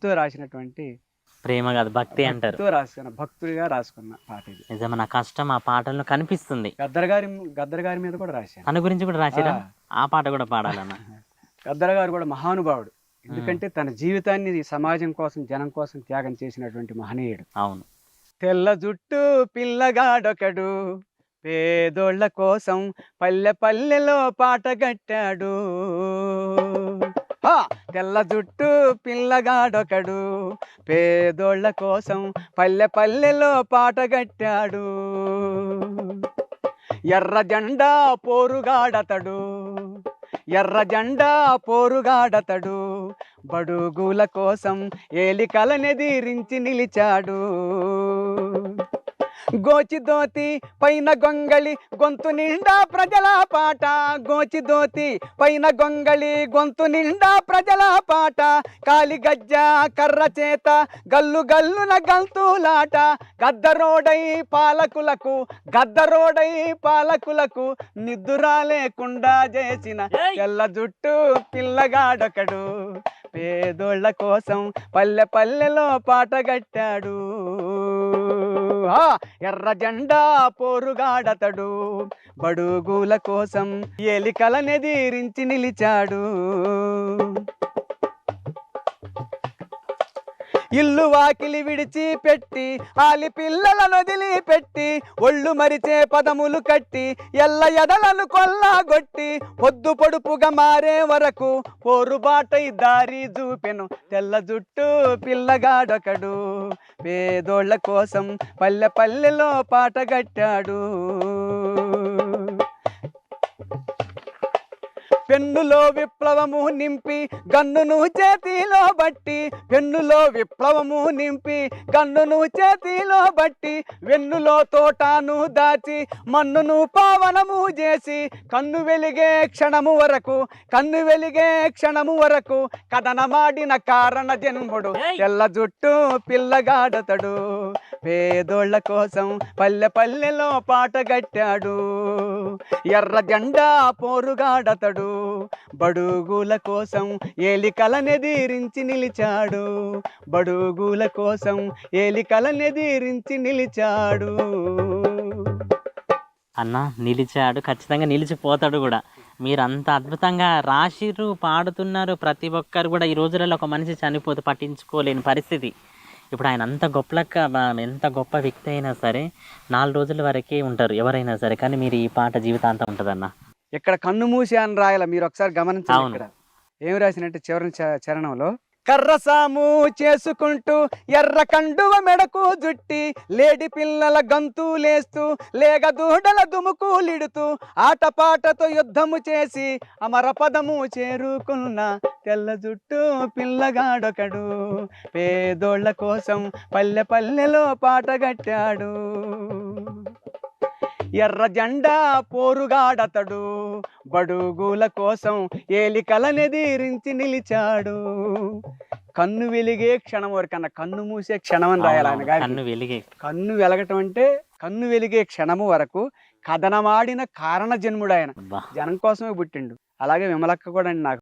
తో రాసినటువంటి ప్రేమ కాదు భక్తి అంటారు. భక్తుడిగా రాసుకున్న పాట ఇది. నిజమే, నా కష్టం ఆ పాటల్లో కనిపిస్తుంది. గద్దర్ గారి మీద కూడా రాశాను. తన గురించి కూడా రాసిరా? ఆ పాట కూడా పాడాలన్న. గద్దర్ గారు కూడా మహానుభావుడు. ఎందుకంటే తన జీవితాన్ని ఈ సమాజం కోసం, జనం కోసం త్యాగం చేసినటువంటి మహనీయుడు. అవును. తెల్ల జుట్టు పిల్లగాడొకడు పేదోళ్ళ కోసం పల్లె పల్లెలో పాట కట్టాడు. తెల్ల జుట్టు పిల్లగాడొకడు పేదోళ్ళ కోసం పల్లె పల్లెలో పాట కట్టాడు. ఎర్ర జెండా పోరుగాడతడు, ఎర్ర జెండా పోరుగాడతడు, బడుగుల కోసం ఏలికలనెదిరించి నిలిచాడు. గోచిదోతి పైన గొంగళి గొంతు నిండా ప్రజల పాట, గోచిదోతి పైన గొంగళి గొంతు నిండా ప్రజల పాట, కాలి గజ్జ కర్ర చేత గల్లు గల్లున గంతులాట, గద్దరోడై పాలకులకు, గద్దరోడై పాలకులకు నిద్దురా లేకుండా చేసిన తెల్ల జుట్టు పిల్లగాడొకడు పేదోళ్ళ కోసం పల్లె పల్లెలో పాట కట్టాడు. ఎర్ర జెండా పోరుగాడతడు, బడుగుల కోసం ఎలికలనెదిరించి నిలిచాడు. ఇల్లు వాకిలి విడిచి పెట్టి ఆలి పిల్లలను వదిలిపెట్టి ఒళ్ళు మరిచే పదములు కట్టి ఎల్ల ఎదలను కొల్లాగొట్టి పొద్దు పొడుపుగా మారే వరకు పోరుబాటై దారి చూపెను తెల్ల జుట్టు పిల్లగాడొకడు పేదోళ్ళ కోసం పల్లె పల్లెలో పాట కట్టాడు. పెన్నులో విప్లవము నింపి గన్నును చేతిలో బట్టి, పెన్నులో విప్లవము నింపి గన్నును చేతిలో బట్టి, వెన్నులో తోటాను దాచి మన్నును పావనము చేసి, కన్ను వెలిగే క్షణము వరకు, కన్ను వెలిగే క్షణము వరకు కథనమాడిన కారణ జన్ముడు తెల్ల జుట్టు పిల్లగాడతడు పేదోళ్ళ కోసం పల్లె పల్లెలో పాట కట్టాడు. ఎర్ర జెండా పోరుగాడతడు, బడుగుల కోసం ఏలికలనెదిరించి నిలిచాడు, బడుగుల కోసం ఏలికలనెదిరించి నిలిచాడు. అన్న నిలిచాడు, ఖచ్చితంగా నిలిచిపోతాడు కూడా. మీరు అంత అద్భుతంగా రాసిర్రు, పాడుతున్నారు. ప్రతి ఒక్కరు కూడా ఈ రోజులలో ఒక మనిషి చనిపోతే పట్టించుకోలేని పరిస్థితి. ఇప్పుడు ఆయన అంత ఎంత గొప్ప వ్యక్తి అయినా సరే 4 రోజుల వరకే ఉంటారు ఎవరైనా సరే, కానీ మీరు ఈ పాట జీవితాంతం ఉంటుందన్న. ఇక్కడ కన్ను మూసి అని రాయాల, మీరు ఒకసారి గమనించండి. ఇక్కడ ఏమి రాసినట్టు చివరి చరణంలో, కర్రసాము చేసుకుంటూ ఎర్ర కండువ మెడకు జుట్టి లేడి పిల్లల గంతులేస్తూ లేగ దూడల దుముకులిడుతూ ఆటపాటతో యుద్ధము చేసి అమర పదము చేరుకున్న తెల్ల జుట్టు పిల్లగాడొకడు పేదోళ్ళ కోసం పల్లె పల్లెలో పాట కట్టాడు. ఎర్ర జెండా పోరుగాడతడు, బడుగుల కోసం ఏలికలనెదిరించి నిలిచాడు. కన్ను వెలిగే క్షణం వరకన్నా కన్ను మూసే క్షణం అని రాయాలి ఆయన గారు. కన్ను వెలగటం అంటే కన్ను వెలిగే క్షణము వరకు కథనమాడిన కారణ జన్ముడు ఆయన, జనం కోసమే పుట్టిండు. అలాగే విమలక్క కూడా అండి నాకు